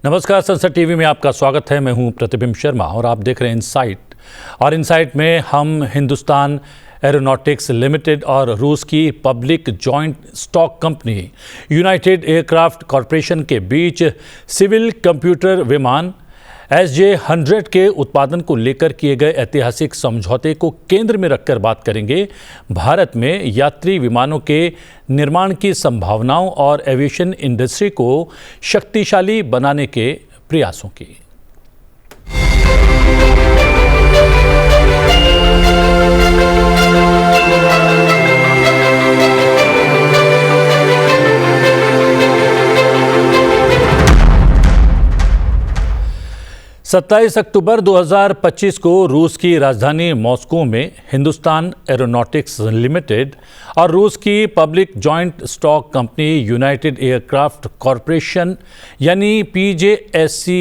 नमस्कार, संसद टीवी में आपका स्वागत है। मैं हूं प्रतिबिंब शर्मा और आप देख रहे हैं इनसाइट। और इनसाइट में हम हिंदुस्तान एरोनॉटिक्स लिमिटेड और रूस की public joint stock company United aircraft corporation के बीच सिविल कंप्यूटर विमान SJ-100 के उत्पादन को लेकर किए गए ऐतिहासिक समझौते को केंद्र में रखकर बात करेंगे। भारत में यात्री विमानों के निर्माण की संभावनाओं और एविएशन इंडस्ट्री को शक्तिशाली बनाने के प्रयासों की। 27 अक्टूबर 2025 को रूस की राजधानी मॉस्को में हिंदुस्तान एरोनॉटिक्स लिमिटेड और रूस की public joint stock company United aircraft corporation यानी PJSC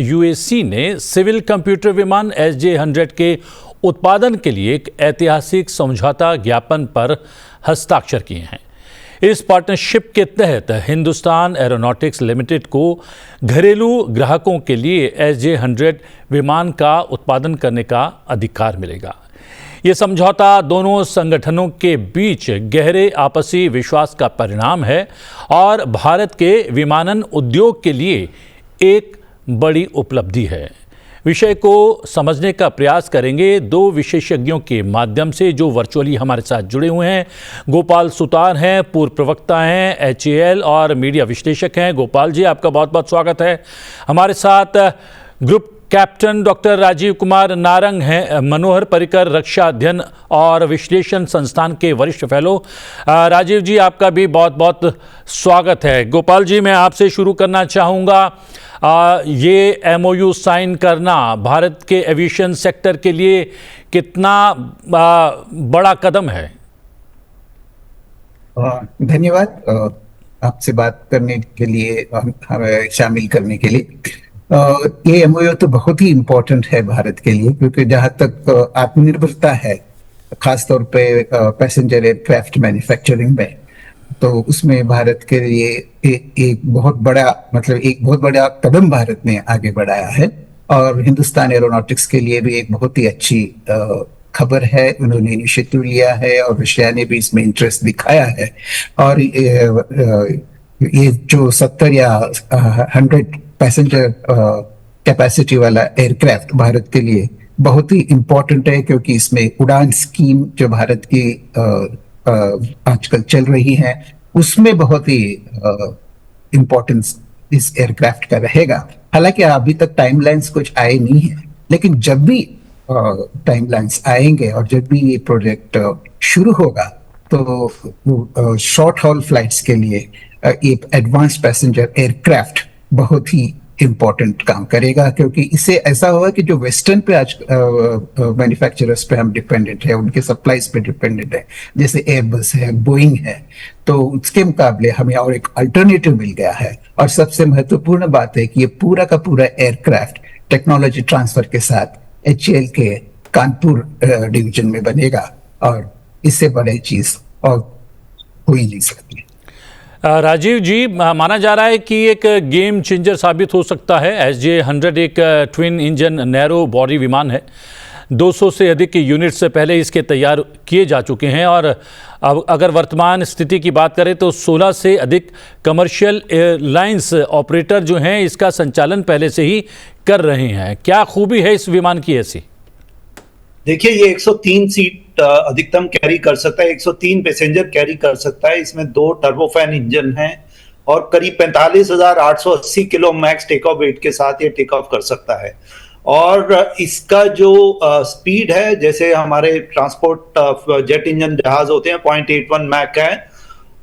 UAC ने सिविल कंप्यूटर विमान SJ-100 के उत्पादन के लिए एक ऐतिहासिक समझौता ज्ञापन पर हस्ताक्षर किए हैं। इस पार्टनरशिप के तहत हिंदुस्तान एरोनॉटिक्स लिमिटेड को घरेलू ग्राहकों के लिए SJ-100 विमान का उत्पादन करने का अधिकार मिलेगा। ये समझौता दोनों संगठनों के बीच गहरे आपसी विश्वास का परिणाम है और भारत के विमानन उद्योग के लिए एक बड़ी उपलब्धि है। विषय को समझने का प्रयास करेंगे दो विशेषज्ञों के माध्यम से जो वर्चुअली हमारे साथ जुड़े हुए हैं। गोपाल सुतार हैं, पूर्व प्रवक्ता हैं, HAL और मीडिया विश्लेषक हैं। गोपाल जी, आपका बहुत बहुत स्वागत है। हमारे साथ group captain doctor Rajiv Kumar Narang हैं, मनोहर पर्रिकर रक्षा अध्ययन और विश्लेषण संस्थान के वरिष्ठ फेलो। राजीव जी, आपका भी बहुत बहुत स्वागत है। गोपाल जी, मैं आपसे शुरू करना चाहूँगा। ये MOU साइन करना भारत के एविएशन सेक्टर के लिए कितना बड़ा कदम है? धन्यवाद आपसे बात करने के लिए, हमें शामिल करने के लिए। ये MOU तो बहुत ही इम्पोर्टेंट है भारत के लिए, क्योंकि जहाँ तक आत्मनिर्भरता है, खासतौर पे पैसेंजर एयरक्राफ्ट मैन्युफैक्चरिंग में, तो उसमें भारत के लिए एक बहुत बड़ा कदम भारत ने आगे बढ़ाया है। और हिंदुस्तान एरोनॉटिक्स के लिए भी एक बहुत ही अच्छी खबर है। उन्होंने इनिशिएटिव लिया है और रशिया ने भी इसमें इंटरेस्ट दिखाया है। और ये जो 70 या 100 पैसेंजर कैपेसिटी वाला एयरक्राफ्ट भारत के लिए बहुत ही इम्पोर्टेंट है, क्योंकि इसमें उड़ान स्कीम जो भारत की आजकल चल रही है, उसमें बहुत ही इम्पोर्टेंस इस एयरक्राफ्ट का रहेगा। हालांकि अभी तक टाइमलाइंस कुछ आए नहीं है, लेकिन जब भी टाइमलाइंस आएंगे और जब भी ये प्रोजेक्ट शुरू होगा, तो शॉर्ट हॉल फ्लाइट्स के लिए एक एडवांस पैसेंजर एयरक्राफ्ट बहुत ही इम्पोर्टेंट काम करेगा। क्योंकि इससे ऐसा होगा कि जो वेस्टर्न पे आज मैन्युफैक्चरर्स पे हम डिपेंडेंट है, उनके सप्लाईज पे डिपेंडेंट है, जैसे एयरबस है, बोइंग है, तो उसके मुकाबले हमें और एक अल्टरनेटिव मिल गया है। और सबसे महत्वपूर्ण बात है कि ये पूरा का पूरा एयरक्राफ्ट टेक्नोलॉजी ट्रांसफर के साथ HAL के कानपुर डिवीजन में बनेगा, और इससे बड़ी चीज और हो ही नहीं सकती। राजीव जी, माना जा रहा है कि एक गेम चेंजर साबित हो सकता है। SJ-100 एक ट्विन इंजन नैरो बॉडी विमान है। 200 से अधिक यूनिट से पहले इसके तैयार किए जा चुके हैं और अब अगर वर्तमान स्थिति की बात करें तो 16 से अधिक कमर्शियल एयरलाइंस ऑपरेटर जो हैं इसका संचालन पहले से ही कर रहे हैं। क्या खूबी है इस विमान की ऐसी? देखिए, ये 103 सीट अधिकतम कैरी कर सकता है, 103 पैसेंजर कैरी कर सकता है। इसमें 2 टर्बोफैन इंजन हैं और करीब 45,880 kilo max take off weight के साथ ये टेक ऑफ कर सकता है। और इसका जो स्पीड है, जैसे हमारे ट्रांसपोर्ट जेट इंजन जहाज होते हैं, 0.81 मैक है।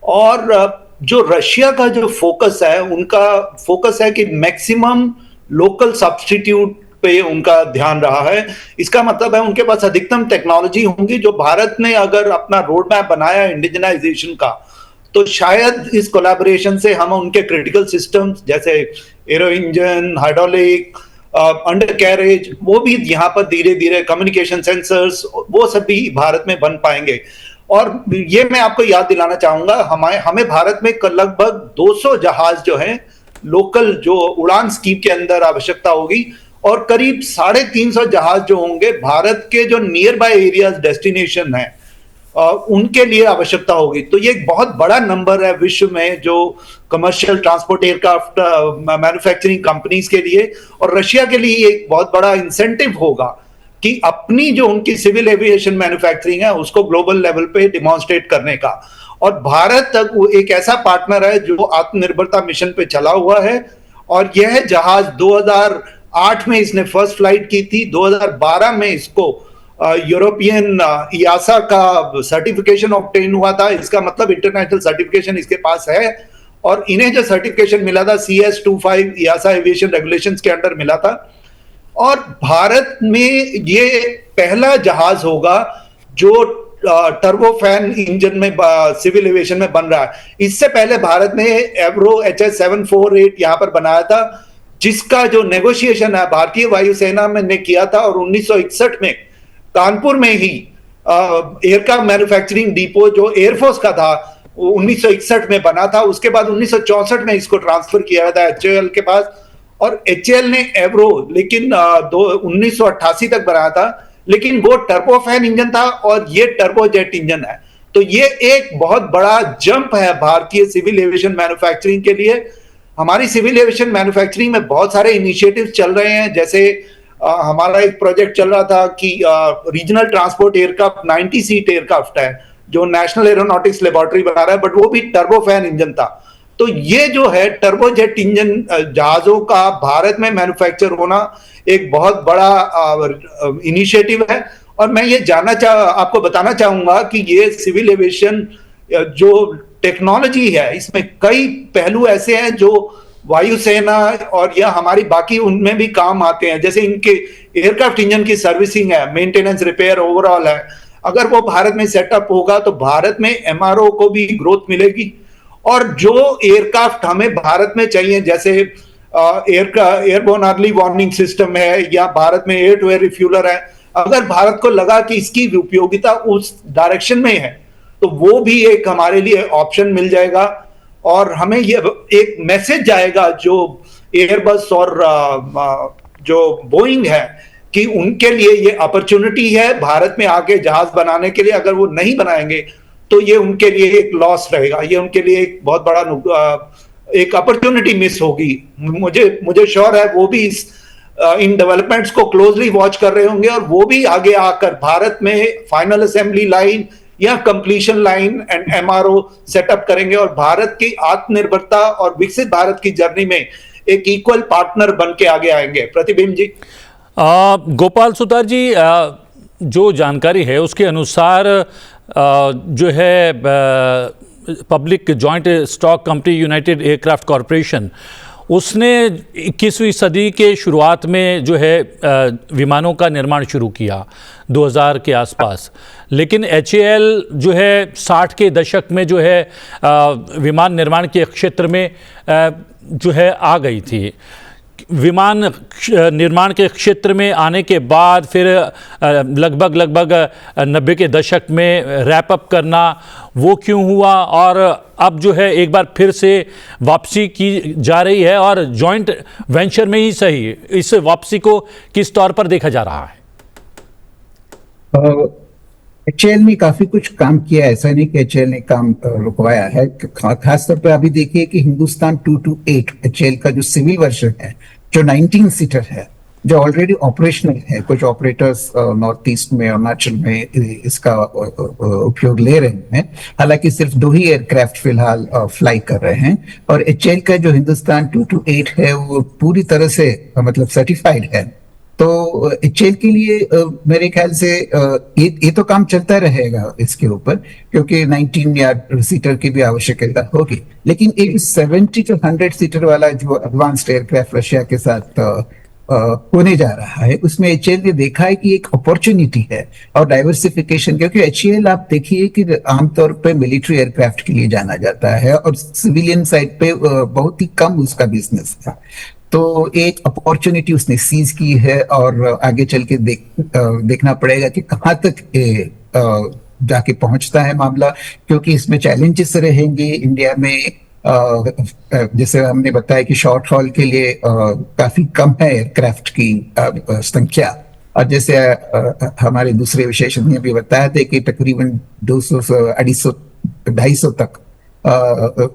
और जो रशिया का जो फोकस है, उनका फोकस है कि मैक्सिमम लोकल सब्स्टिट्यूट पे उनका ध्यान रहा है। इसका मतलब है उनके पास अधिकतम टेक्नोलॉजी होंगी। जो भारत ने अगर अपना रोड मैप बनाया इंडिजनाइजेशन का, तो शायद इस कोलैबोरेशन से हम उनके क्रिटिकल सिस्टम्स जैसे arrow engine, hydraulic, under carriage, वो भी यहाँ पर धीरे धीरे कम्युनिकेशन सेंसर्स, वो सब भी भारत में बन पाएंगे। और ये मैं आपको याद दिलाना चाहूंगा, हमें भारत में लगभग 200 जहाज जो हैं लोकल जो उड़ान स्कीम के अंदर आवश्यकता होगी, और करीब 350 जहाज जो होंगे भारत के जो नियर बाय एरियाज डेस्टिनेशन है उनके लिए आवश्यकता होगी। तो ये एक बहुत बड़ा नंबर है विश्व में जो commercial transport aircraft manufacturing companies के लिए, और रशिया के लिए एक बहुत बड़ा इंसेंटिव होगा कि अपनी जो उनकी सिविल एविएशन मैन्युफैक्चरिंग है उसको ग्लोबल लेवल पे डिमॉन्स्ट्रेट करने का। और भारत तक वो एक ऐसा पार्टनर है जो आत्मनिर्भरता मिशन पे चला हुआ है, और यह जहाज 2008 में इसने फर्स्ट फ्लाइट की थी, 2012 में इसको यूरोपियन यासा का सर्टिफिकेशन ऑब्टेन हुआ था। इसका मतलब इंटरनेशनल सर्टिफिकेशन इसके पास है, और इन्हें जो सर्टिफिकेशन मिला था CS25 यासा एविएशन रेगुलेशंस के अंडर मिला था। और भारत में ये पहला जहाज होगा जो टर्बोफैन इंजन में सिविल एविएशन में बन रहा है। इससे पहले भारत ने एवरो HS748 यहां पर बनाया था, जिसका जो नेगोशिएशन है भारतीय वायुसेना में ने किया था, और 1961 में कानपुर में ही एयरक्राफ्ट मैन्युफैक्चरिंग डिपो जो एयरफोर्स का था 1961 में बना था। उसके बाद 1964 में इसको ट्रांसफर किया गया था HAL के पास, और HAL ने एवरो लेकिन 1988 तक बनाया था, लेकिन वो टर्बोफैन इंजन था और ये टर्बोजेट इंजन है। तो ये एक बहुत बड़ा जंप है भारतीय सिविल एविएशन मैन्युफैक्चरिंग के लिए। हमारी सिविल एविएशन मैन्युफैक्चरिंग में बहुत सारे इनिशिएटिव चल रहे हैं, जैसे हमारा एक प्रोजेक्ट चल रहा था कि regional transport aircraft 90 seat aircraft है जो नेशनल एरोनॉटिक्स लेबोरेटरी बना रहा है, बट वो भी टर्बोफैन इंजन था। तो ये जो है टर्बोजेट इंजन जहाजों का भारत में मैन्युफैक्चर होना एक बहुत बड़ा इनिशिएटिव है। और मैं ये आपको बताना चाहूंगा कि ये सिविल एविएशन जो टेक्नोलॉजी है इसमें कई पहलू ऐसे हैं जो वायुसेना और या हमारी बाकी उनमें भी काम आते हैं। जैसे इनके एयरक्राफ्ट इंजन की सर्विसिंग है, मेंटेनेंस, रिपेयर ओवरऑल है। अगर वो भारत में सेटअप होगा तो भारत में MRO को भी ग्रोथ मिलेगी, और जो एयरक्राफ्ट हमें भारत में चाहिए जैसे एयरबोर्न अर्ली वार्निंग सिस्टम है या भारत में एयर टू एयर रिफ्यूलर है, अगर भारत को लगा कि इसकी उपयोगिता उस डायरेक्शन में है तो वो भी एक हमारे लिए ऑप्शन मिल जाएगा, और हमें ये एक मैसेज जाएगा जो एयरबस और जो बोइंग है कि उनके लिए ये अपॉर्चुनिटी है भारत में आके जहाज बनाने के लिए। अगर वो नहीं बनाएंगे तो ये उनके लिए एक लॉस रहेगा, ये उनके लिए एक बहुत बड़ा एक अपॉर्चुनिटी मिस होगी। मुझे श्योर है वो भी इन डेवलपमेंट्स को क्लोजली वॉच कर रहे होंगे, और वो भी आगे आकर भारत में फाइनल असेंबली लाइन या completion line and MRO setup करेंगे, और भारत की आत्मनिर्भरता और विकसित भारत की जर्नी में एक इक्वल पार्टनर बन के आगे आएंगे। प्रतिबिंब जी। गोपाल सुतार जी, जो जानकारी है उसके अनुसार जो है public joint stock company United aircraft corporation, उसने 21वीं सदी के शुरुआत में जो है विमानों का निर्माण शुरू किया 2000 के आसपास, लेकिन HAL जो है 60 के दशक में जो है विमान निर्माण के क्षेत्र में जो है आ गई थी। विमान निर्माण के क्षेत्र में आने के बाद फिर लगभग 90 के दशक में रैप अप करना वो क्यों हुआ, और अब जो है एक बार फिर से वापसी की जा रही है, और जॉइंट वेंचर में ही सही इस वापसी को किस तौर पर देखा जा रहा है? HAL ने काफी कुछ काम किया, ऐसा नहीं कि HAL ने काम रुकवाया है। खासतौर पर अभी देखिए कि हिंदुस्तान 228 HAL का जो सिविल वर्जन है, जो 19 सीटर है, जो ऑलरेडी ऑपरेशनल है। कुछ ऑपरेटर्स नॉर्थ ईस्ट में, अरुणाचल में इसका उपयोग ले रहे हैं। हालांकि सिर्फ 2 ही एयरक्राफ्ट फिलहाल फ्लाई कर रहे हैं, और HAL का जो हिंदुस्तान 228 है वो पूरी तरह से मतलब सर्टिफाइड है। तो HAL के लिए मेरे ख्याल से ये तो काम चलता रहेगा इसके ऊपर, क्योंकि 19 या सीटर की भी आवश्यकता होगी। लेकिन एक 70 to 100 सीटर वाला जो एडवांस्ड एयरक्राफ्ट रशिया के साथ होने जा रहा है, उसमें HAL ने देखा है कि एक अपॉर्चुनिटी है और डाइवर्सिफिकेशन। क्योंकि HAL आप देखिए कि आमतौर पे मिलिट्री एयरक्राफ्ट के लिए जाना जाता है और सिविलियन साइड पे बहुत ही कम उसका बिजनेस है। तो एक अपॉर्चुनिटी उसने सीज की है, और आगे चल के देखना पड़ेगा कि कहाँ तक जाके पहुंचता है मामला, क्योंकि इसमें चैलेंजेस रहेंगे। इंडिया में जैसे हमने बताया कि शॉर्ट हॉल के लिए काफी कम है एयरक्राफ्ट की संख्या, और जैसे हमारे दूसरे विशेषज्ञ ने भी बताया था कि तकरीबन 200 से 250 तक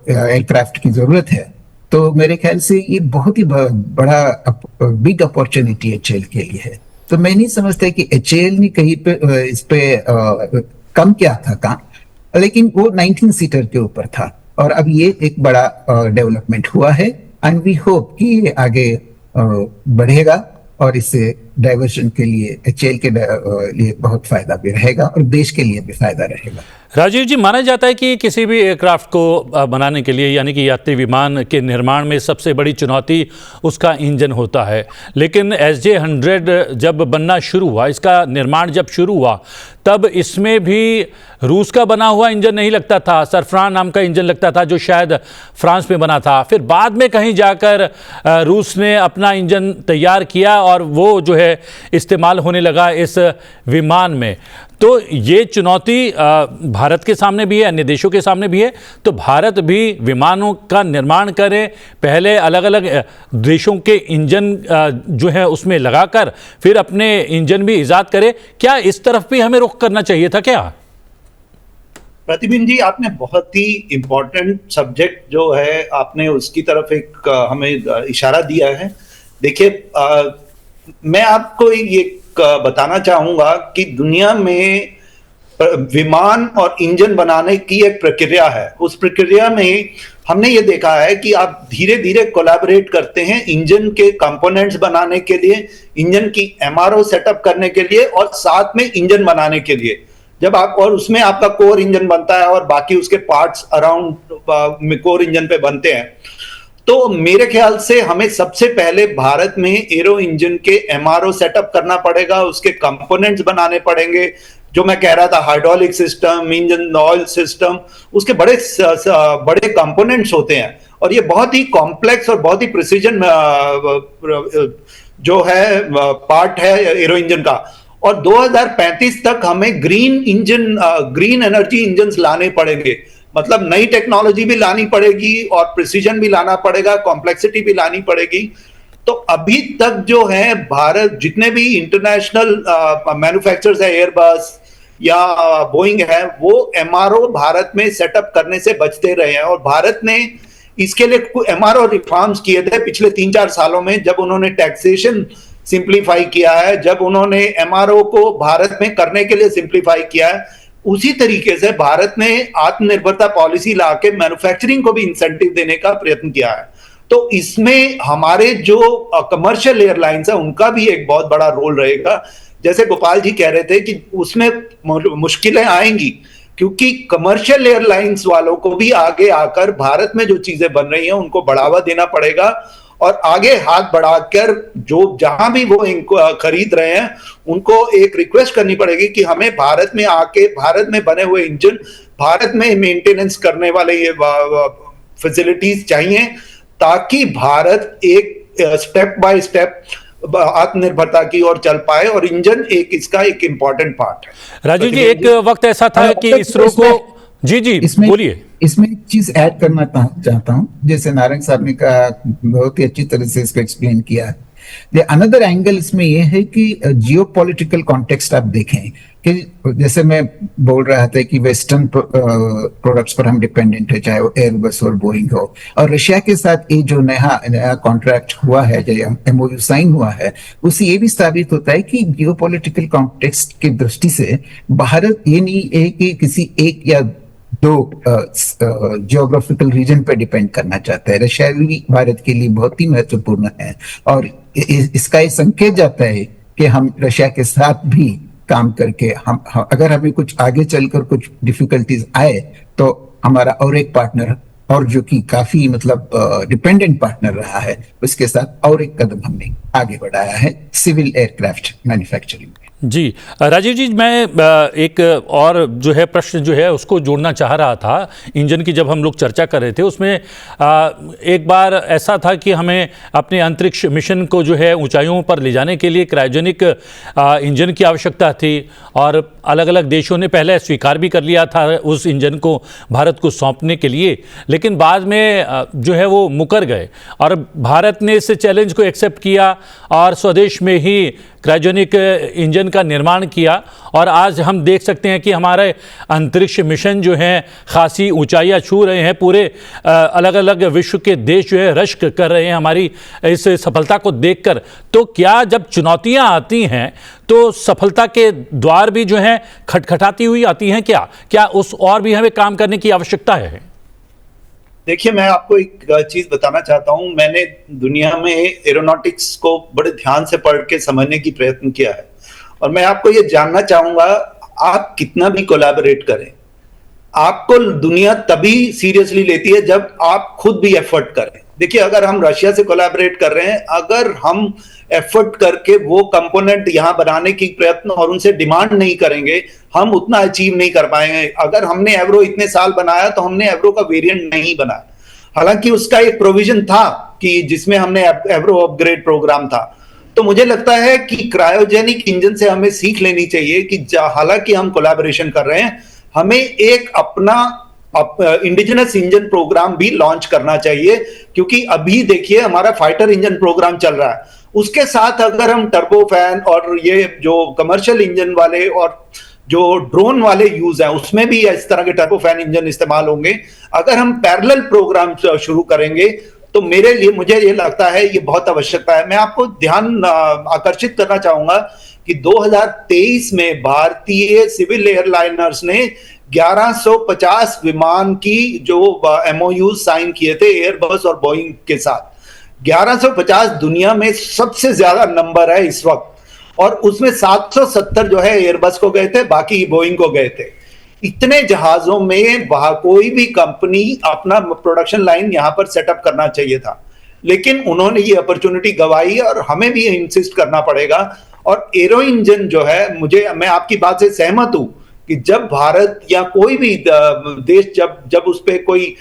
एयरक्राफ्ट की जरूरत है। तो मेरे ख्याल से ये बहुत ही बड़ा बिग अपॉर्चुनिटी एचएएल के लिए है। तो मैं नहीं समझता कि एचएएल ने कहीं पे इस पे कम किया था काम, लेकिन वो 19 सीटर के ऊपर था, और अब ये एक बड़ा डेवलपमेंट हुआ है, एंड वी होप कि ये आगे बढ़ेगा और इससे डाइवर्जन के लिए एचएएल के लिए बहुत फायदा भी रहेगा और देश के लिए भी फायदा रहेगा। राजीव जी, माना जाता है कि किसी भी एयरक्राफ्ट को बनाने के लिए, यानी कि यात्री विमान के निर्माण में सबसे बड़ी चुनौती उसका इंजन होता है, लेकिन SJ-100 जब बनना शुरू हुआ, इसका निर्माण जब शुरू हुआ, तब इसमें भी रूस का बना हुआ इंजन नहीं लगता था, सरफरान नाम का इंजन लगता था जो शायद फ्रांस में बना था। फिर बाद में कहीं जाकर रूस ने अपना इंजन तैयार किया और वो जो है इस्तेमाल होने लगा इस विमान में। तो ये चुनौती भारत के सामने भी है, अन्य देशों के सामने भी है। तो भारत भी विमानों का निर्माण करे, पहले अलग अलग देशों के इंजन जो है उसमें लगाकर फिर अपने इंजन भी ईजाद करे। क्या इस तरफ भी हमें रुख करना चाहिए था क्या? प्रतिबिन जी, आपने बहुत ही इंपॉर्टेंट सब्जेक्ट जो है आपने उसकी तरफ एक हमें इशारा दिया है। देखिए, मैं आपको ये बताना चाहूंगा कि दुनिया में विमान और इंजन बनाने की एक प्रक्रिया है। उस प्रक्रिया में हमने ये देखा है कि आप धीरे धीरे कोलैबोरेट करते हैं इंजन के कंपोनेंट्स बनाने के लिए, इंजन की MRO सेटअप करने के लिए और साथ में इंजन बनाने के लिए। जब आप और उसमें आपका कोर इंजन बनता है और बाकी उसके पार्ट्स अराउंड कोर इंजन पे बनते हैं। तो मेरे ख्याल से हमें सबसे पहले भारत में एरो इंजन के MRO सेटअप करना पड़ेगा, उसके कंपोनेंट्स बनाने पड़ेंगे। जो मैं कह रहा था, hydraulic system, engine oil system, उसके बड़े कंपोनेंट्स होते हैं और ये बहुत ही कॉम्प्लेक्स और बहुत ही प्रिसीजन जो है पार्ट है एरो इंजन का। और 2035 तक हमें ग्रीन एनर्जी इंजन लाने पड़ेंगे, मतलब नई टेक्नोलॉजी भी लानी पड़ेगी और प्रिसीजन भी लाना पड़ेगा, कॉम्प्लेक्सिटी भी लानी पड़ेगी। तो अभी तक जो है भारत जितने भी इंटरनेशनल मैन्युफैक्चरर्स है, एयरबस या बोइंग है, वो MRO भारत में सेटअप करने से बचते रहे हैं। और भारत ने इसके लिए MRO रिफॉर्म्स किए थे पिछले 3-4 सालों में, जब उन्होंने टैक्सेशन सिंप्लीफाई किया है, जब उन्होंने MRO को भारत में करने के लिए सिंप्लीफाई किया है। उसी तरीके से भारत ने आत्मनिर्भरता पॉलिसी लाके मैन्युफैक्चरिंग को भी इंसेंटिव देने का प्रयत्न किया है। तो इसमें हमारे जो कमर्शियल एयरलाइंस है उनका भी एक बहुत बड़ा रोल रहेगा। जैसे गोपाल जी कह रहे थे कि उसमें मुश्किलें आएंगी, क्योंकि कमर्शियल एयरलाइंस वालों को भी आगे आकर भारत में जो चीजें बन रही हैं उनको बढ़ावा देना पड़ेगा और आगे हाथ बढ़ाकर जो जहां भी वो इनको खरीद रहे हैं उनको एक रिक्वेस्ट करनी पड़ेगी कि हमें भारत में आके भारत में बने हुए इंजन, भारत में मेंटेनेंस करने वाले ये फैसिलिटीज चाहिए, ताकि भारत एक स्टेप बाय स्टेप आत्मनिर्भरता की ओर चल पाए। और इंजन इसका एक इंपॉर्टेंट पार्ट है। राजीव जी, एक वक्त ऐसा था कि इसरो को जी बोलिए। इसमें एक चीज ऐड करना चाहता हूं, जैसे नारायण साहब ने कहा, बहुत ही अच्छी तरह से इसको एक्सप्लेन किया है। अनदर एंगल इसमें यह है कि जियोपॉलिटिकल कॉन्टेक्स्ट आप देखें कि जैसे मैं बोल रहा था कि वेस्टर्न प्रोडक्ट्स पर हम डिपेंडेंट है, चाहे वो एयरबस और बोइंग हो, और रशिया के साथ ये जो नया कॉन्ट्रैक्ट हुआ है, जो MOU साइन हुआ है, उससे ये भी साबित होता है कि जियोपॉलिटिकल कॉन्टेक्स्ट की दृष्टि से भारत ये नहीं है कि किसी एक या दो जियोग्राफिकल रीजन पर डिपेंड करना चाहता है। रशिया भी भारत के लिए बहुत ही महत्वपूर्ण है और इसका ये संकेत जाता है कि हम रशिया के साथ भी काम करके हम अगर हमें कुछ आगे चलकर कुछ डिफिकल्टीज आए तो हमारा और एक पार्टनर, और जो कि काफी मतलब डिपेंडेंट पार्टनर रहा है, उसके साथ और एक कदम हमने आगे बढ़ाया है सिविल एयरक्राफ्ट मैन्युफैक्चरिंग में। जी राजीव जी, मैं एक और जो है प्रश्न जो है उसको जोड़ना चाह रहा था। इंजन की जब हम लोग चर्चा कर रहे थे उसमें एक बार ऐसा था कि हमें अपने अंतरिक्ष मिशन को जो है ऊंचाइयों पर ले जाने के लिए क्रायोजेनिक इंजन की आवश्यकता थी, और अलग अलग देशों ने पहले स्वीकार भी कर लिया था उस इंजन को भारत को सौंपने के लिए, लेकिन बाद में जो है वो मुकर गए और भारत ने इस चैलेंज को एक्सेप्ट किया और स्वदेश में ही क्रायोजेनिक इंजन का निर्माण किया। और आज हम देख सकते हैं कि हमारे अंतरिक्ष मिशन जो हैं खासी ऊंचाइयां छू रहे हैं, पूरे अलग अलग विश्व के देश जो है रश्क कर रहे हैं हमारी इस सफलता को देखकर। तो क्या जब चुनौतियां आती हैं तो सफलता के द्वार भी जो हैं खटखटाती हुई आती हैं? क्या उस और भी हमें काम करने की आवश्यकता है? देखिए, मैं आपको एक चीज बताना चाहता हूं। मैंने दुनिया में एरोनॉटिक्स को बड़े ध्यान से पढ़ के समझने की प्रयत्न किया है, और मैं आपको ये जानना चाहूंगा, आप कितना भी कोलैबोरेट करें, आपको दुनिया तभी सीरियसली लेती है जब आप खुद भी एफर्ट करें। देखिए, अगर हम रशिया से कोलैबोरेट कर रहे हैं, अगर हम एफर्ट करके वो कंपोनेंट यहां बनाने की प्रयत्न और उनसे डिमांड नहीं करेंगे, हम उतना अचीव नहीं कर पाएंगे। अगर हमने एवरो इतने साल बनाया तो हमने एवरो का वेरिएंट नहीं बनाया, हालांकि उसका एक प्रोविजन था कि जिसमें हमने एवरो अपग्रेड प्रोग्राम था। तो मुझे लगता है कि क्रायोजेनिक इंजन से हमें सीख लेनी चाहिए कि हालांकि हम कोलैबोरेशन कर रहे हैं, हमें एक अपना इंडिजिनस इंजन प्रोग्राम भी लॉन्च करना चाहिए, क्योंकि अभी देखिए हमारा फाइटर इंजन प्रोग्राम चल रहा है, उसके साथ अगर हम टर्बोफैन और ये जो कमर्शियल इंजन वाले और जो ड्रोन वाले यूज है उसमें भी इस तरह के टर्बोफैन इंजन इस्तेमाल होंगे। अगर हम पैरेलल प्रोग्राम शुरू करेंगे तो मुझे ये लगता है ये बहुत आवश्यकता है। मैं आपको ध्यान आकर्षित करना चाहूंगा कि 2023 में भारतीय सिविल एयरलाइनर्स ने 1150 विमान की जो एमओयू साइन किए थे एयरबस और बोइंग के साथ। 1150 दुनिया में सबसे ज्यादा नंबर है इस वक्त, और उसमें 770 जो है एयरबस को गए थे, बाकी बोइंग को गए थे। इतने जहाजों में कोई भी कंपनी अपना प्रोडक्शन लाइन यहां पर सेटअप करना चाहिए था, लेकिन उन्होंने ये अपॉर्चुनिटी गवाई और हमें भी इंसिस्ट करना पड़ेगा। और एरो इंजन जो है, मैं आपकी बात से सहमत हूं कि जब भारत या कोई भी देश जब उस पर कोई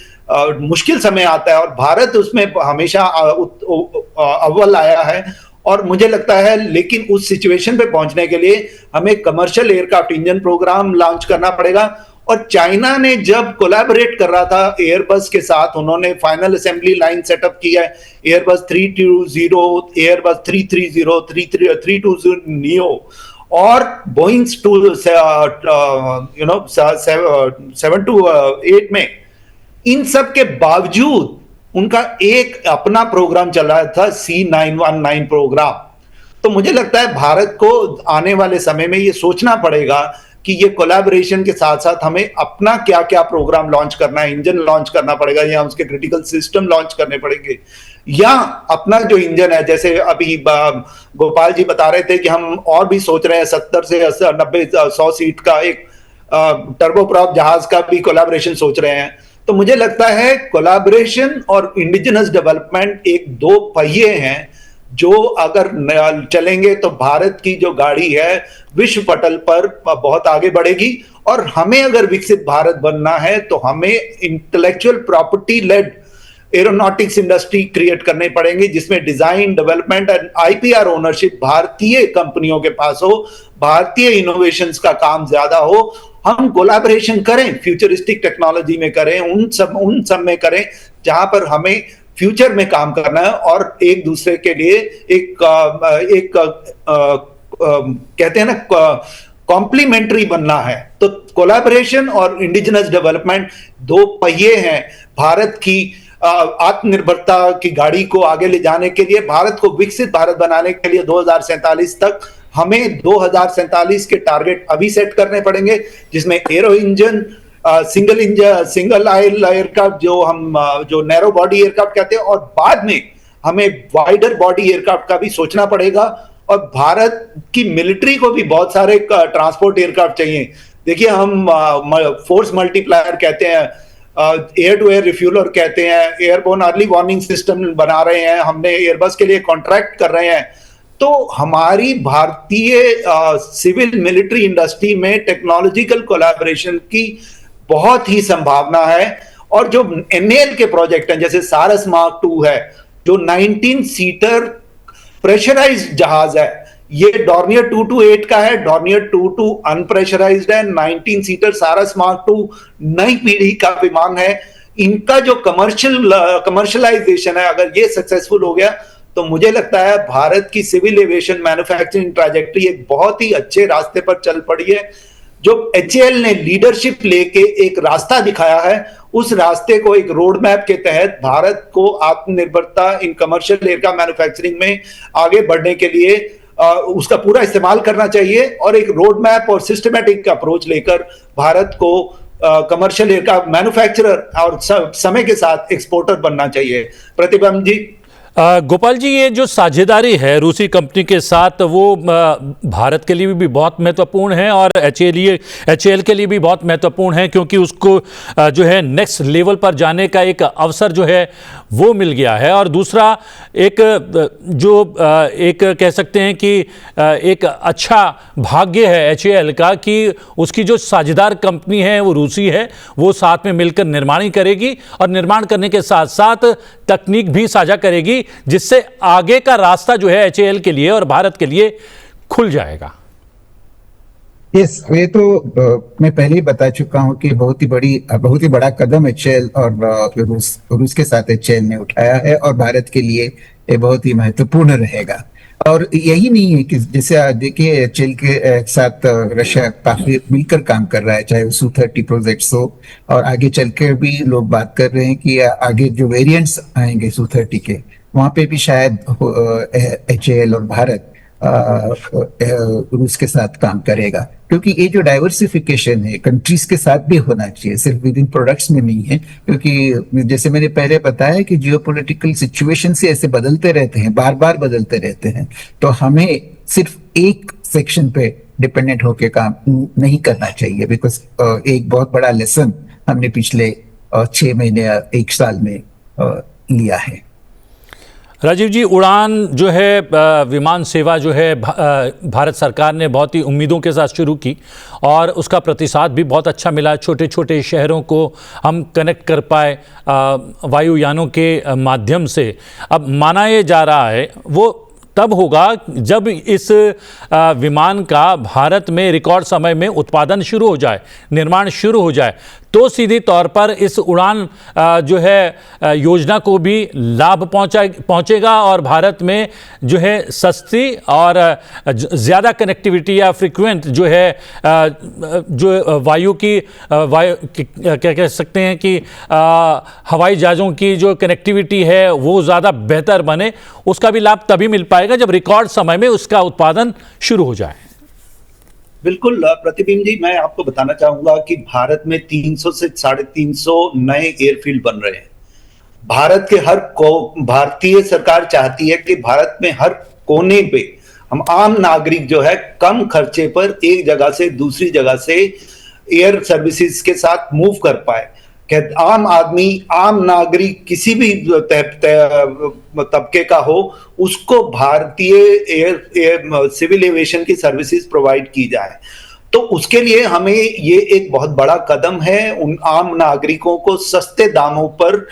मुश्किल समय आता है, और भारत उसमें हमेशा अव्वल आया है, और मुझे लगता है लेकिन उस सिचुएशन पे पहुंचने के लिए हमें commercial aircraft engine programme launch करना पड़ेगा। और चाइना ने जब कोलैबोरेट कर रहा था एयरबस के साथ, उन्होंने फाइनल असेंबली लाइन सेटअप की है, एयरबस 320, एयरबस 330, 320 नियो और बोइंग 728 में। इन सब के बावजूद उनका एक अपना प्रोग्राम चल रहा था, C919 प्रोग्राम। तो मुझे लगता है भारत को आने वाले समय में ये सोचना पड़ेगा कि ये कोलैबोरेशन के साथ साथ हमें अपना क्या क्या प्रोग्राम लॉन्च करना है, इंजन लॉन्च करना पड़ेगा, या उसके क्रिटिकल सिस्टम लॉन्च करने पड़ेंगे, या अपना जो इंजन है, जैसे अभी गोपाल जी बता रहे थे कि हम और भी सोच रहे हैं 70 से 90 100 सीट का एक टर्बोप्रॉप जहाज का भी कोलैबोरेशन सोच रहे हैं। तो मुझे लगता है कोलैबोरेशन और इंडिजिनस डेवलपमेंट एक दो पहिए हैं जो अगर चलेंगे तो भारत की जो गाड़ी है विश्व पटल पर बहुत आगे बढ़ेगी। और हमें अगर विकसित भारत बनना है तो हमें intellectual property led aeronautics industry create करने पड़ेंगे, जिसमें design, development and IPR ownership भारतीय कंपनियों के पास हो, भारतीय इनोवेशंस का काम ज्यादा हो। हम कोलैबोरेशन करें, फ्यूचरिस्टिक टेक्नोलॉजी में करें, उन सब में करें जहां पर हमें फ्यूचर में काम करना है, और एक दूसरे के लिए कहते हैं ना कॉम्प्लीमेंट्री बनना है। तो कोलैबोरेशन और इंडिजिनस डेवलपमेंट दो पहिए हैं भारत की आत्मनिर्भरता की गाड़ी को आगे ले जाने के लिए। भारत को विकसित भारत बनाने के लिए 2047 तक हमें 2047 के टारगेट अभी सेट करने पड़ेंगे, जिसमें arrow engine, single oil aircraft जो नैरो बॉडी एयरक्राफ्ट कहते हैं, और बाद में हमें वाइडर बॉडी एयरक्राफ्ट का भी सोचना पड़ेगा। और भारत की मिलिट्री को भी बहुत सारे ट्रांसपोर्ट एयरक्राफ्ट चाहिए। देखिए, हम फोर्स मल्टीप्लायर कहते हैं, एयर टू एयर रिफ्यूलर कहते हैं, एयरबोर्न अर्ली वार्निंग सिस्टम बना रहे हैं, हमने एयरबस के लिए कॉन्ट्रैक्ट कर रहे हैं। तो हमारी भारतीय सिविल मिलिट्री इंडस्ट्री में टेक्नोलॉजिकल कोलैबोरेशन की बहुत ही संभावना है। और जो एनएल के प्रोजेक्ट हैं, जैसे सारस मार्क 2 है, जो 19 सीटर प्रेशराइज्ड जहाज है, ये डॉर्नियर 228 का है, डॉर्नियर 22 अनप्रेशराइज्ड है, 19 सीटर सारस मार्क 2 नई पीढ़ी का विमान है। इनका जो कमर्शियलाइजेशन है, अगर ये सक्सेसफुल हो गया तो मुझे लगता है भारत की सिविल एविएशन मैन्युफैक्चरिंग ट्रैजेक्टरी एक बहुत ही अच्छे रास्ते पर चल पड़ी है। जो एचएएल ने लीडरशिप लेके एक रास्ता दिखाया है, उस रास्ते को एक रोड मैप के तहत भारत को आत्मनिर्भरता इन कमर्शियल एयरक्राफ्ट मैन्युफैक्चरिंग में आगे बढ़ने के लिए उसका पूरा इस्तेमाल करना चाहिए, और एक रोड मैप और सिस्टमैटिक अप्रोच लेकर भारत को कमर्शियल एयरक्राफ्ट मैन्युफैक्चरर और समय के साथ एक्सपोर्टर बनना चाहिए। प्रतिभम जी। गोपाल जी, ये जो साझेदारी है रूसी कंपनी के साथ, वो भारत के लिए भी बहुत महत्वपूर्ण है और एचएएल के लिए भी बहुत महत्वपूर्ण है, क्योंकि उसको जो है नेक्स्ट लेवल पर जाने का एक अवसर जो है वो मिल गया है। और दूसरा एक कह सकते हैं कि एक अच्छा भाग्य है एचएएल का कि उसकी जो साझेदार कंपनी है वो रूसी है, वो साथ में मिलकर निर्माण करेगी और निर्माण करने के साथ साथ तकनीक भी साझा करेगी, जिससे आगे का रास्ता जो है एचएएल के लिए और भारत के लिए खुल जाएगा। यस, ये तो मैं पहले ही बता चुका हूं कि बहुत ही बड़ा कदम एचएएल और रूस के साथ एचएएल ने उठाया है, और भारत के लिए ये बहुत ही महत्वपूर्ण रहेगा। और यही नहीं है कि जैसे देखिए एचएएल के साथ रशिया काफी मिलकर काम कर रहा है, चाहे Su-30 प्रोजेक्ट्स हो, और आगे चल के भी लोग बात कर रहे हैं कि आगे जो वेरिएंट्स आएंगे Su-30 के, वहां पे भी शायद एचएएल और भारत रूस के साथ काम करेगा, क्योंकि ये जो डाइवर्सिफिकेशन है कंट्रीज के साथ भी होना चाहिए, सिर्फ विद इन प्रोडक्ट्स में नहीं है। क्योंकि जैसे मैंने पहले बताया कि जियोपॉलिटिकल सिचुएशन से ऐसे बदलते रहते हैं, बार बार बदलते रहते हैं, तो हमें सिर्फ एक सेक्शन पे डिपेंडेंट होके काम नहीं करना चाहिए। बिकॉज एक बहुत बड़ा लेसन हमने पिछले 6 महीने या 1 साल में लिया है। राजीव जी, उड़ान जो है विमान सेवा जो है भारत सरकार ने बहुत ही उम्मीदों के साथ शुरू की और उसका प्रतिसाद भी बहुत अच्छा मिला। छोटे छोटे शहरों को हम कनेक्ट कर पाए वायुयानों के माध्यम से। अब माना ये जा रहा है वो तब होगा जब इस विमान का भारत में रिकॉर्ड समय में उत्पादन शुरू हो जाए, निर्माण शुरू हो जाए, तो सीधी तौर पर इस उड़ान जो है योजना को भी लाभ पहुंचेगा और भारत में जो है सस्ती और ज़्यादा कनेक्टिविटी या फ्रीक्वेंट जो है जो वायु क्या कह सकते हैं कि हवाई जहाज़ों की जो कनेक्टिविटी है वो ज़्यादा बेहतर बने। उसका भी लाभ तभी मिल पाएगा जब रिकॉर्ड समय में उसका उत्पादन शुरू हो जाए। बिल्कुल प्रतिबिंब जी, मैं आपको बताना चाहूंगा कि भारत में 300 से 350 नए एयरफील्ड बन रहे हैं। भारत के भारतीय सरकार चाहती है कि भारत में हर कोने पे हम आम नागरिक जो है कम खर्चे पर एक जगह से दूसरी जगह से एयर सर्विसेज के साथ मूव कर पाए। आम आदमी, आम नागरिक किसी भी तबके का हो, उसको भारतीय एयर सिविल एविएशन की सर्विसेज प्रोवाइड की जाए। तो उसके लिए हमें ये एक बहुत बड़ा कदम है। उन आम नागरिकों को सस्ते दामों पर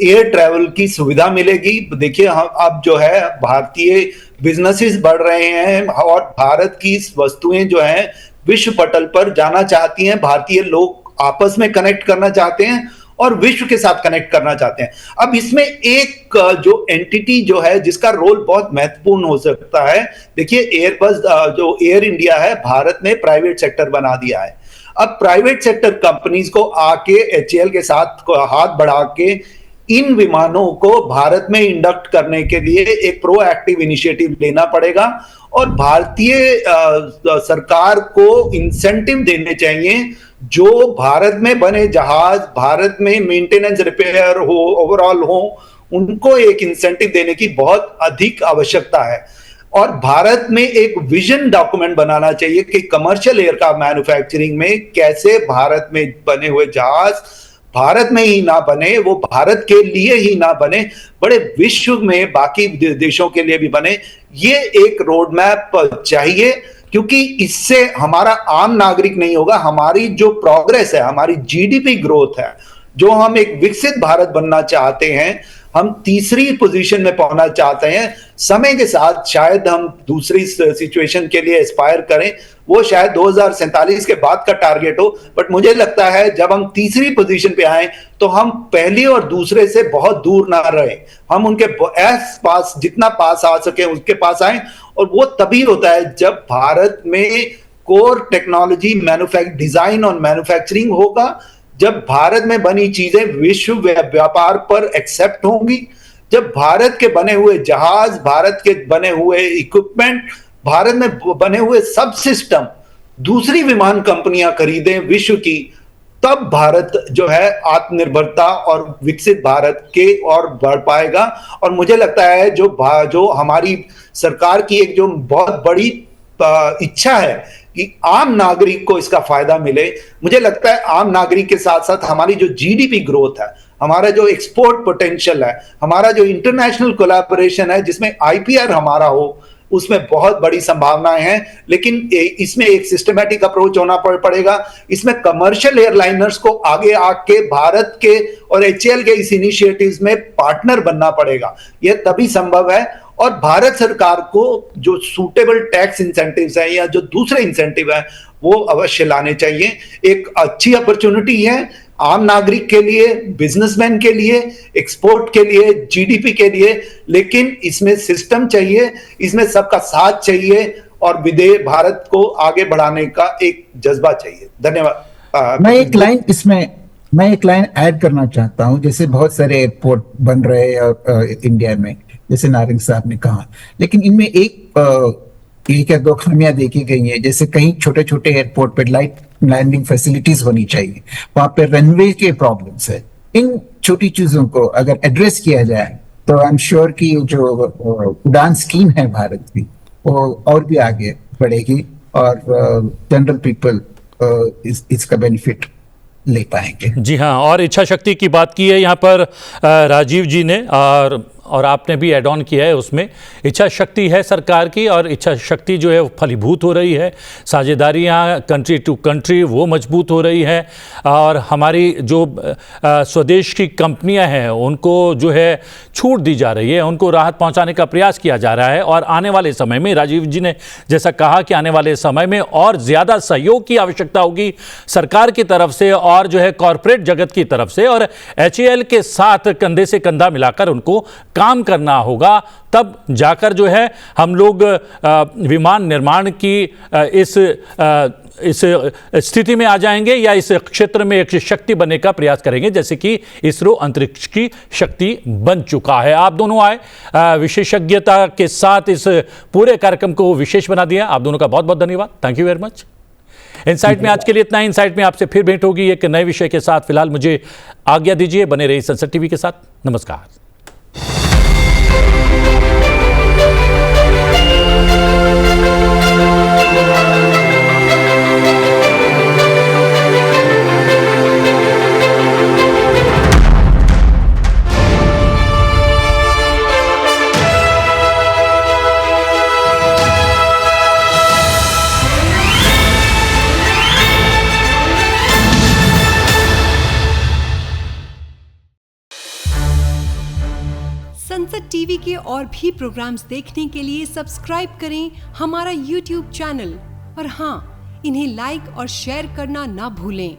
एयर ट्रैवल की सुविधा मिलेगी। देखिए, हम अब जो है भारतीय बिजनेसेस बढ़ रहे हैं और भारत की वस्तुएं जो हैं विश्व पटल पर जाना चाहती हैं। भारतीय लोग आपस में कनेक्ट करना चाहते हैं और विश्व के साथ कनेक्ट करना चाहते हैं। अब इसमें एक जो एंटिटी जो है जिसका रोल बहुत महत्वपूर्ण हो सकता है, देखिए एयरबस जो एयर इंडिया है, भारत ने प्राइवेट सेक्टर बना दिया है। अब प्राइवेट सेक्टर कंपनीज को आके एचएएल के साथ हाथ बढ़ा के इन विमानों को भारत में इंडक्ट करने के लिए एक प्रोएक्टिव इनिशिएटिव लेना पड़ेगा और भारतीय सरकार को इंसेंटिव देने चाहिए। जो भारत में बने जहाज भारत में मेंटेनेंस रिपेयर हो, ओवरऑल हो, उनको एक इंसेंटिव देने की बहुत अधिक आवश्यकता है। और भारत में एक विजन डॉक्यूमेंट बनाना चाहिए कि कमर्शियल एयरक्राफ्ट मैन्युफैक्चरिंग में कैसे भारत में बने हुए जहाज भारत में ही ना बने, वो भारत के लिए ही ना बने, बड़े विश्व में बाकी देशों के लिए भी बने। ये एक रोड मैप चाहिए, क्योंकि इससे हमारा आम नागरिक नहीं होगा, हमारी जो प्रोग्रेस है, हमारी जीडीपी ग्रोथ है, जो हम एक विकसित भारत बनना चाहते हैं, हम तीसरी पोजीशन में पहुंचना चाहते हैं, समय के साथ शायद हम दूसरी सिचुएशन के लिए एस्पायर करें, वो शायद 2047 के बाद का टारगेट हो। बट मुझे लगता है जब हम तीसरी पोजीशन पे आए तो हम पहली और दूसरे से बहुत दूर ना रहे, हम उनके पास जितना पास आ सके उसके पास आए। और वो तभी होता है जब भारत में कोर टेक्नोलॉजी डिजाइन और मैन्युफैक्चरिंग होगा, जब भारत में बनी चीजें विश्व व्यापार पर एक्सेप्ट होंगी, जब भारत के बने हुए जहाज, भारत के बने हुए इक्विपमेंट, भारत में बने हुए सब सिस्टम दूसरी विमान कंपनियां खरीदें विश्व की, तब भारत जो है आत्मनिर्भरता और विकसित भारत के और बढ़ पाएगा। और मुझे लगता है जो हमारी सरकार की एक जो बहुत बड़ी इच्छा है कि आम नागरिक को इसका फायदा मिले, मुझे लगता है आम नागरिक के साथ साथ हमारी जो जीडीपी ग्रोथ है, हमारा जो एक्सपोर्ट पोटेंशियल है, हमारा जो इंटरनेशनल कोलैबोरेशन है जिसमें आईपीआर हमारा हो, उसमें बहुत बड़ी संभावनाएं हैं। लेकिन इसमें एक सिस्टमैटिक अप्रोच होना पड़ेगा। इसमें कमर्शियल एयरलाइनर्स को आगे आके भारत के और एचएएल के इस इनिशिएटिव्स में पार्टनर बनना पड़ेगा, यह तभी संभव है। और भारत सरकार को जो सूटेबल टैक्स इंसेंटिव्स हैं या जो दूसरे इंसेंटिव हैं वो अवश्य लाने चाहिए। एक अच्छी अपॉर्चुनिटी है आम नागरिक के लिए, बिजनेसमैन के लिए, एक्सपोर्ट के लिए, जीडीपी के लिए, लेकिन इसमें सिस्टम चाहिए, इसमें सबका साथ चाहिए और भारत को आगे बढ़ाने का एक जज्बा चाहिए। धन्यवाद। मैं एक लाइन ऐड करना चाहता हूं। जैसे बहुत सारे एयरपोर्ट बन रहे हैं इंडिया में, जैसे नारंग साहब ने कहा, लेकिन इनमें एक या दो खामियां देखी गई हैं। जैसे कहीं छोटे छोटे एयरपोर्ट पर लाइट लैंडिंग फैसिलिटीज होनी चाहिए, वहां पे रनवे के प्रॉब्लम्स है। इन छोटी चीजों को अगर एड्रेस किया जाए तो आई एम श्योर कि जो उड़ान स्कीम है भारत की, वो और भी आगे बढ़ेगी और जनरल पीपल इसका बेनिफिट ले पाएंगे। जी हाँ, और इच्छा शक्ति की बात की है यहाँ पर राजीव जी ने, और आपने भी एड ऑन किया है उसमें। इच्छा शक्ति है सरकार की, और इच्छा शक्ति जो है वो फलीभूत हो रही है। साझेदारियाँ कंट्री टू कंट्री वो मजबूत हो रही है, और हमारी जो स्वदेश की कंपनियां हैं उनको जो है छूट दी जा रही है, उनको राहत पहुंचाने का प्रयास किया जा रहा है। और आने वाले समय में राजीव जी ने जैसा कहा कि आने वाले समय में और ज़्यादा सहयोग की आवश्यकता होगी सरकार की तरफ से और जो है कॉरपोरेट जगत की तरफ से, और एचएएल के साथ कंधे से कंधा मिलाकर उनको काम करना होगा। तब जाकर जो है हम लोग विमान निर्माण की इस स्थिति में आ जाएंगे, या इस क्षेत्र में एक शक्ति बनने का प्रयास करेंगे, जैसे कि इसरो अंतरिक्ष की शक्ति बन चुका है। आप दोनों आए, विशेषज्ञता के साथ इस पूरे कार्यक्रम को विशेष बना दिया। आप दोनों का बहुत बहुत धन्यवाद। Thank you very much. Insight में आज के लिए इतना ही। इनसाइट में आपसे फिर भेंट होगी एक नए विषय के साथ। फिलहाल मुझे आज्ञा दीजिए, बने रहिए संसद टीवी के साथ। नमस्कार। संसद टीवी के और भी प्रोग्राम्स देखने के लिए सब्सक्राइब करें हमारा YouTube चैनल, और हाँ, इन्हें लाइक और शेयर करना ना भूलें।